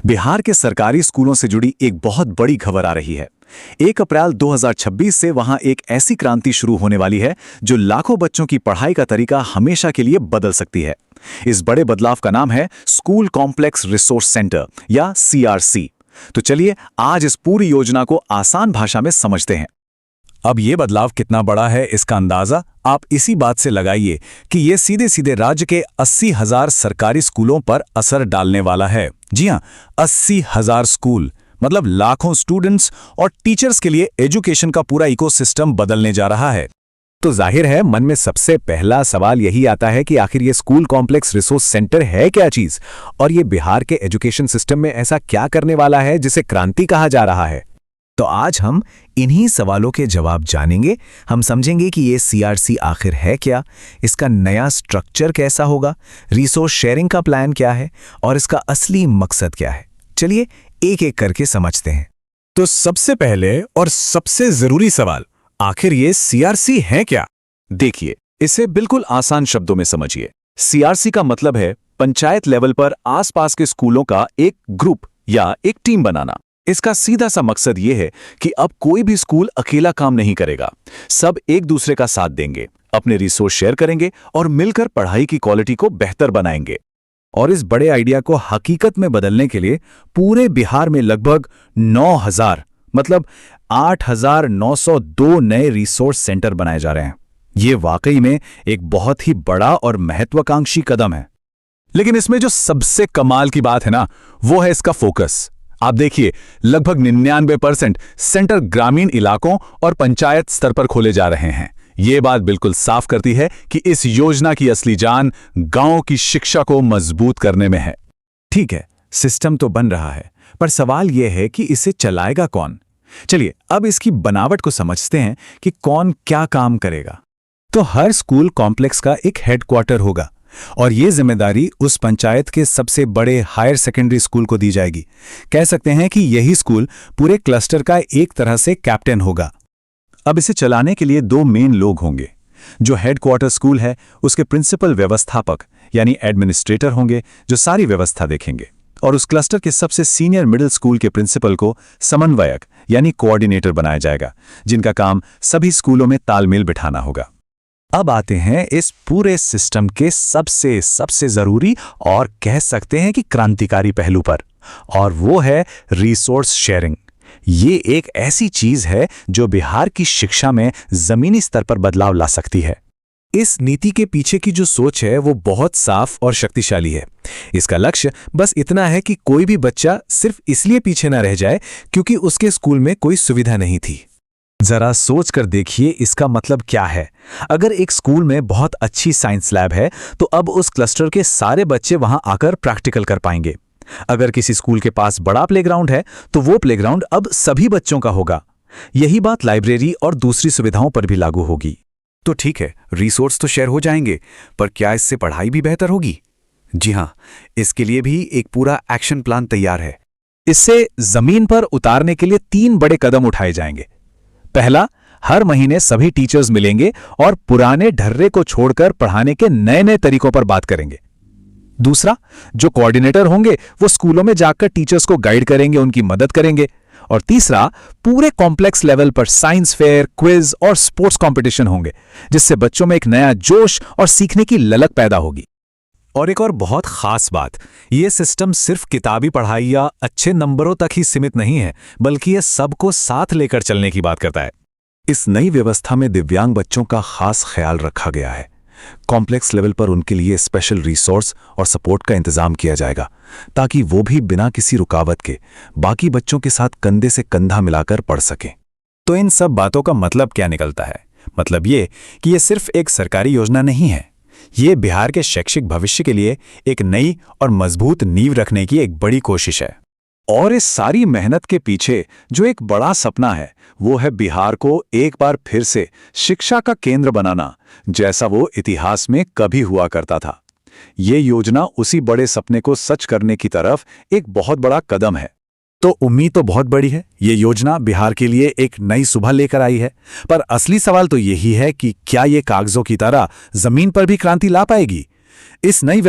बिहार के सरकारी स्कूलों से जुड़ी एक बहुत बड़ी खबर आ रही है। 1 अप्रैल 2026 से वहां एक ऐसी क्रांति शुरू होने वाली है जो लाखों बच्चों की पढ़ाई का तरीका हमेशा के लिए बदल सकती है। इस बड़े बदलाव का नाम है स्कूल कॉम्प्लेक्स रिसोर्स सेंटर या सीआरसी। तो चलिए आज इस पूरी योजना को आसान भाषा में समझते हैं। अब ये बदलाव कितना बड़ा है इसका अंदाजा आप इसी बात से लगाइए कि ये सीधे सीधे राज्य के 80,000 सरकारी स्कूलों पर असर डालने वाला है। जी हां, 80,000 स्कूल मतलब लाखों स्टूडेंट्स और टीचर्स के लिए एजुकेशन का पूरा इकोसिस्टम बदलने जा रहा है। तो जाहिर है मन में सबसे पहला सवाल यही आता है कि आखिर ये स्कूल कॉम्प्लेक्स रिसोर्स सेंटर है क्या चीज, और ये बिहार के एजुकेशन सिस्टम में ऐसा क्या करने वाला है जिसे क्रांति कहा जा रहा है। तो आज हम इन्हीं सवालों के जवाब जानेंगे। हम समझेंगे कि ये सीआरसी आखिर है क्या, इसका नया स्ट्रक्चर कैसा होगा, रिसोर्स शेयरिंग का प्लान क्या है और इसका असली मकसद क्या है। चलिए एक एक करके समझते हैं। तो सबसे पहले और सबसे जरूरी सवाल, आखिर ये सीआरसी है क्या? देखिए, इसे बिल्कुल आसान शब्दों में समझिए। सीआरसी का मतलब है पंचायत लेवल पर आसपास के स्कूलों का एक ग्रुप या एक टीम बनाना। इसका सीधा सा मकसद यह है कि अब कोई भी स्कूल अकेला काम नहीं करेगा। सब एक दूसरे का साथ देंगे, अपने रिसोर्स शेयर करेंगे और मिलकर पढ़ाई की क्वालिटी को बेहतर बनाएंगे। और इस बड़े आइडिया को हकीकत में बदलने के लिए पूरे बिहार में लगभग 9,000 मतलब 8,902 नए रिसोर्स सेंटर बनाए जा रहे हैं। ये वाकई में एक बहुत ही बड़ा और महत्वाकांक्षी कदम है। लेकिन इसमें जो सबसे कमाल की बात है ना, वो है इसका फोकस। आप देखिए, लगभग 99% सेंटर ग्रामीण इलाकों और पंचायत स्तर पर खोले जा रहे हैं। ये बात बिल्कुल साफ करती है कि इस योजना की असली जान गांवों की शिक्षा को मजबूत करने में है। ठीक है, सिस्टम तो बन रहा है, पर सवाल यह है कि इसे चलाएगा कौन। चलिए अब इसकी बनावट को समझते हैं कि कौन क्या काम करेगा। तो हर स्कूल कॉम्प्लेक्स का एक हेडक्वार्टर होगा और ये जिम्मेदारी उस पंचायत के सबसे बड़े हायर सेकेंडरी स्कूल को दी जाएगी। कह सकते हैं कि यही स्कूल पूरे क्लस्टर का एक तरह से कैप्टन होगा। अब इसे चलाने के लिए 2 मेन लोग होंगे। जो हेडक्वार्टर स्कूल है उसके प्रिंसिपल व्यवस्थापक यानी एडमिनिस्ट्रेटर होंगे जो सारी व्यवस्था देखेंगे, और उस क्लस्टर के सबसे सीनियर मिडिल स्कूल के प्रिंसिपल को समन्वयक यानी कोऑर्डिनेटर बनाया जाएगा, जिनका काम सभी स्कूलों में तालमेल बिठाना होगा। अब आते हैं इस पूरे सिस्टम के सबसे जरूरी और कह सकते हैं कि क्रांतिकारी पहलू पर, और वो है रिसोर्स शेयरिंग। ये एक ऐसी चीज है जो बिहार की शिक्षा में जमीनी स्तर पर बदलाव ला सकती है। इस नीति के पीछे की जो सोच है वो बहुत साफ और शक्तिशाली है। इसका लक्ष्य बस इतना है कि कोई भी बच्चा सिर्फ इसलिए पीछे न रह जाए क्योंकि उसके स्कूल में कोई सुविधा नहीं थी। जरा सोच कर देखिए इसका मतलब क्या है। अगर एक स्कूल में बहुत अच्छी साइंस लैब है तो अब उस क्लस्टर के सारे बच्चे वहां आकर प्रैक्टिकल कर पाएंगे। अगर किसी स्कूल के पास बड़ा प्लेग्राउंड है तो वो प्लेग्राउंड अब सभी बच्चों का होगा। यही बात लाइब्रेरी और दूसरी सुविधाओं पर भी लागू होगी। तो ठीक है, रिसोर्स तो शेयर हो जाएंगे, पर क्या इससे पढ़ाई भी बेहतर होगी? जी हां, इसके लिए भी एक पूरा एक्शन प्लान तैयार है। इससे जमीन पर उतारने के लिए 3 बड़े कदम उठाए जाएंगे। पहला, हर महीने सभी टीचर्स मिलेंगे और पुराने ढर्रे को छोड़कर पढ़ाने के नए नए तरीकों पर बात करेंगे। दूसरा, जो कोऑर्डिनेटर होंगे वो स्कूलों में जाकर टीचर्स को गाइड करेंगे, उनकी मदद करेंगे। और तीसरा, पूरे कॉम्प्लेक्स लेवल पर साइंस फेयर, क्विज और स्पोर्ट्स कंपटीशन होंगे, जिससे बच्चों में एक नया जोश और सीखने की ललक पैदा होगी। और एक और बहुत खास बात, ये सिस्टम सिर्फ किताबी पढ़ाई या अच्छे नंबरों तक ही सीमित नहीं है, बल्कि ये सबको साथ लेकर चलने की बात करता है। इस नई व्यवस्था में दिव्यांग बच्चों का खास ख्याल रखा गया है। कॉम्प्लेक्स लेवल पर उनके लिए स्पेशल रिसोर्स और सपोर्ट का इंतजाम किया जाएगा, ताकि वो भी बिना किसी रुकावट के बाकी बच्चों के साथ कंधे से कंधा मिलाकर पढ़ सकें। तो इन सब बातों का मतलब क्या निकलता है? मतलब ये कि ये सिर्फ एक सरकारी योजना नहीं है, ये बिहार के शैक्षिक भविष्य के लिए एक नई और मजबूत नींव रखने की एक बड़ी कोशिश है। और इस सारी मेहनत के पीछे जो एक बड़ा सपना है वो है बिहार को एक बार फिर से शिक्षा का केंद्र बनाना, जैसा वो इतिहास में कभी हुआ करता था। ये योजना उसी बड़े सपने को सच करने की तरफ एक बहुत बड़ा कदम है। तो उम्मीद तो बहुत बड़ी है। ये योजना बिहार के लिए एक नई सुबह लेकर आई है, पर असली सवाल तो यही है कि क्या ये कागजों की तरह जमीन पर भी क्रांति ला पाएगी? इस नई